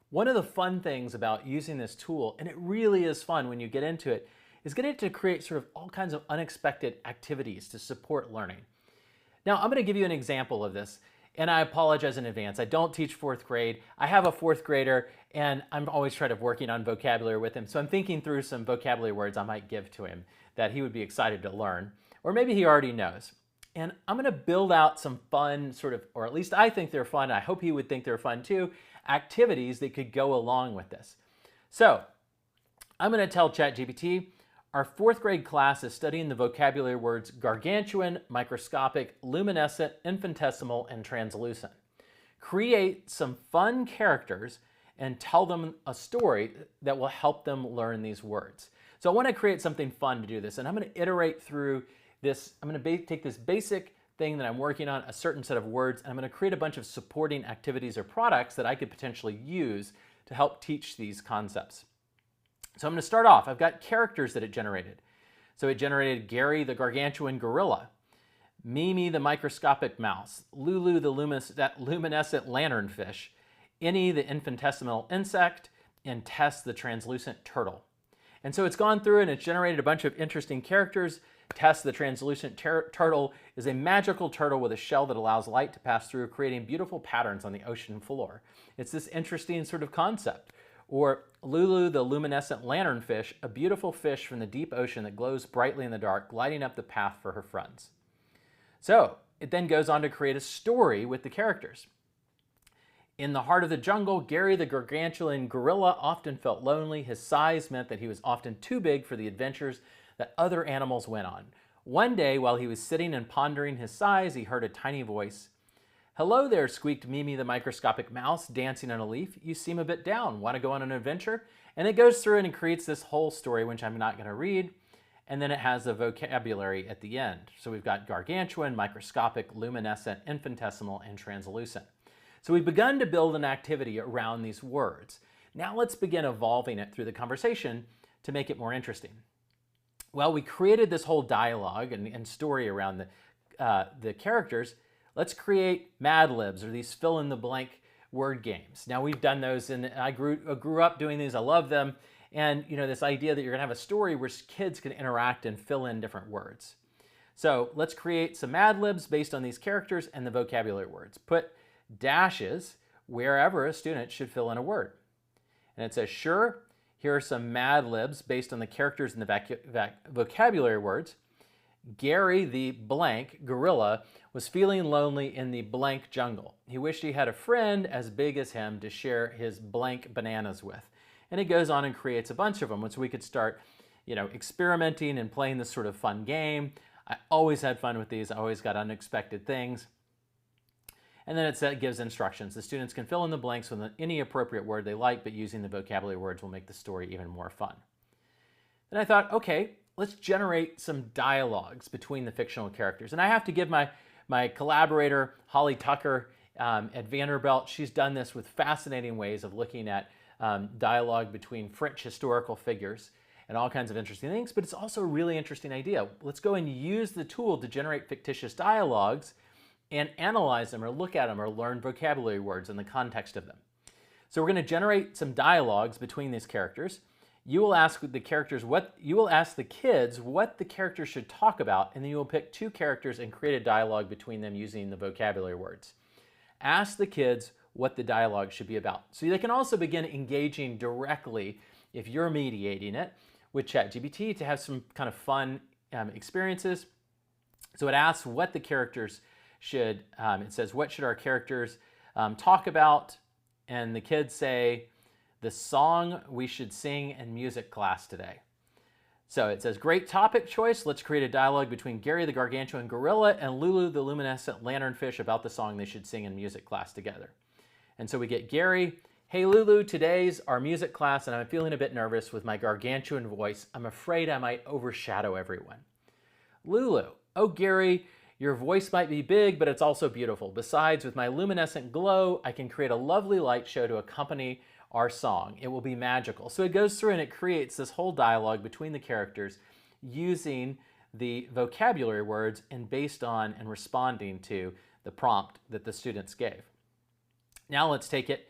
One of the fun things about using this tool, and it really is fun when you get into it, is getting to create sort of all kinds of unexpected activities to support learning. Now, I'm going to give you an example of this, and I apologize in advance. I don't teach fourth grade. I have a fourth grader, and I'm always trying to working on vocabulary with him. So I'm thinking through some vocabulary words I might give to him that he would be excited to learn, or maybe he already knows. And I'm going to build out some fun sort of, or at least I think they're fun, I hope he would think they're fun too, activities that could go along with this. So I'm going to tell ChatGPT, our fourth grade class is studying the vocabulary words gargantuan, microscopic, luminescent, infinitesimal, and translucent. Create some fun characters and tell them a story that will help them learn these words. So I want to create something fun to do this, and I'm going to iterate through this. I'm going to take this basic thing that I'm working on, a certain set of words, and I'm going to create a bunch of supporting activities or products that I could potentially use to help teach these concepts. So I'm going to start off. I've got characters that it generated. So it generated Gary the gargantuan gorilla, Mimi the microscopic mouse, Lulu the luminescent lanternfish, Innie the infinitesimal insect, and Tess the translucent turtle. And so it's gone through and it's generated a bunch of interesting characters. Tess the translucent turtle is a magical turtle with a shell that allows light to pass through, creating beautiful patterns on the ocean floor. It's this interesting sort of concept. Or Lulu the luminescent lanternfish, a beautiful fish from the deep ocean that glows brightly in the dark, lighting up the path for her friends. So it then goes on to create a story with the characters. In the heart of the jungle, Gary the gargantuan gorilla often felt lonely. His size meant that he was often too big for the adventures that other animals went on. One day, while he was sitting and pondering his size, he heard a tiny voice. "Hello there," squeaked Mimi the microscopic mouse, dancing on a leaf. "You seem a bit down. Want to go on an adventure?" And it goes through and it creates this whole story, which I'm not going to read. And then it has the vocabulary at the end. So we've got gargantuan, microscopic, luminescent, infinitesimal, and translucent. So we've begun to build an activity around these words. Now let's begin evolving it through the conversation to make it more interesting. Well, we created this whole dialogue and story around the characters. Let's create Mad Libs, or these fill-in-the-blank word games. Now we've done those, and I grew up doing these. I love them. And this idea that you're going to have a story where kids can interact and fill in different words. So let's create some Mad Libs based on these characters and the vocabulary words. Put dashes wherever a student should fill in a word. And it says, sure, here are some Mad Libs based on the characters and the vocabulary words. Gary the blank gorilla was feeling lonely in the blank jungle. He wished he had a friend as big as him to share his blank bananas with. And it goes on and creates a bunch of them, so we could start, experimenting and playing this sort of fun game. I always had fun with these. I always got unexpected things. And then it gives instructions. The students can fill in the blanks with any appropriate word they like, but using the vocabulary words will make the story even more fun. Then I thought, okay, let's generate some dialogues between the fictional characters. And I have to give my collaborator, Holly Tucker at Vanderbilt, she's done this with fascinating ways of looking at dialogue between French historical figures and all kinds of interesting things, but it's also a really interesting idea. Let's go and use the tool to generate fictitious dialogues and analyze them or look at them or learn vocabulary words in the context of them. So we're going to generate some dialogues between these characters. You will ask the kids what the characters should talk about, and then you will pick two characters and create a dialogue between them using the vocabulary words. Ask the kids what the dialogue should be about. So they can also begin engaging directly, if you're mediating it, with ChatGPT to have some kind of fun experiences. So it asks what the characters should, it says, what should our characters talk about? And the kids say, the song we should sing in music class today. So it says, great topic choice. Let's create a dialogue between Gary the gargantuan gorilla and Lulu the luminescent lanternfish about the song they should sing in music class together. And so we get Gary, hey Lulu, today's our music class and I'm feeling a bit nervous with my gargantuan voice. I'm afraid I might overshadow everyone. Lulu, oh Gary, your voice might be big, but it's also beautiful. Besides, with my luminescent glow, I can create a lovely light show to accompany our song. It will be magical. So it goes through and it creates this whole dialogue between the characters using the vocabulary words and based on and responding to the prompt that the students gave. Now let's take it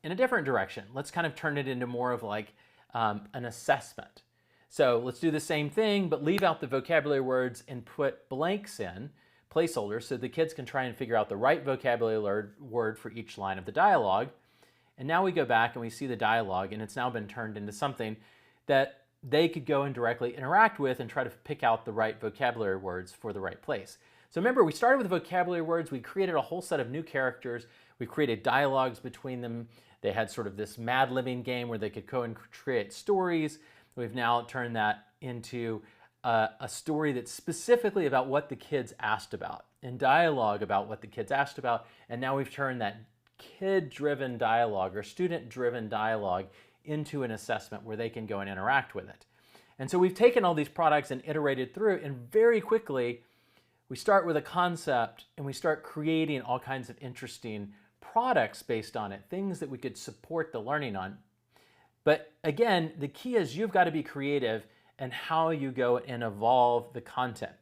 in a different direction. Let's kind of turn it into more of like an assessment. So let's do the same thing, but leave out the vocabulary words and put blanks in, placeholders, so the kids can try and figure out the right vocabulary word for each line of the dialogue. And now we go back and we see the dialogue, and it's now been turned into something that they could go and directly interact with and try to pick out the right vocabulary words for the right place. So remember, we started with vocabulary words. We created a whole set of new characters. We created dialogues between them. They had sort of this Mad-Libbing game where they could go and create stories. We've now turned that into a story that's specifically about what the kids asked about, and dialogue about what the kids asked about. And now we've turned that kid-driven dialogue or student-driven dialogue into an assessment where they can go and interact with it. And so we've taken all these products and iterated through, and very quickly we start with a concept and we start creating all kinds of interesting products based on it, things that we could support the learning on. But again, the key is you've got to be creative in how you go and evolve the content,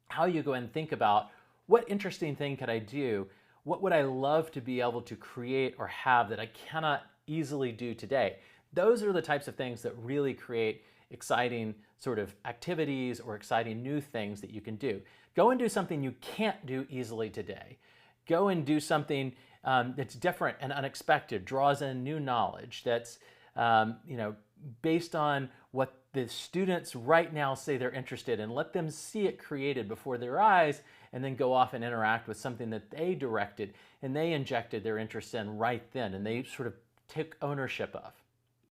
how you go and think about what interesting thing could I do. What would I love to be able to create or have that I cannot easily do today? Those are the types of things that really create exciting sort of activities or exciting new things that you can do. Go and do something you can't do easily today. Go and do something that's different and unexpected, draws in new knowledge, that's based on what the students right now say they're interested in. Let them see it created before their eyes, and then go off and interact with something that they directed and they injected their interest in right then, and they sort of took ownership of.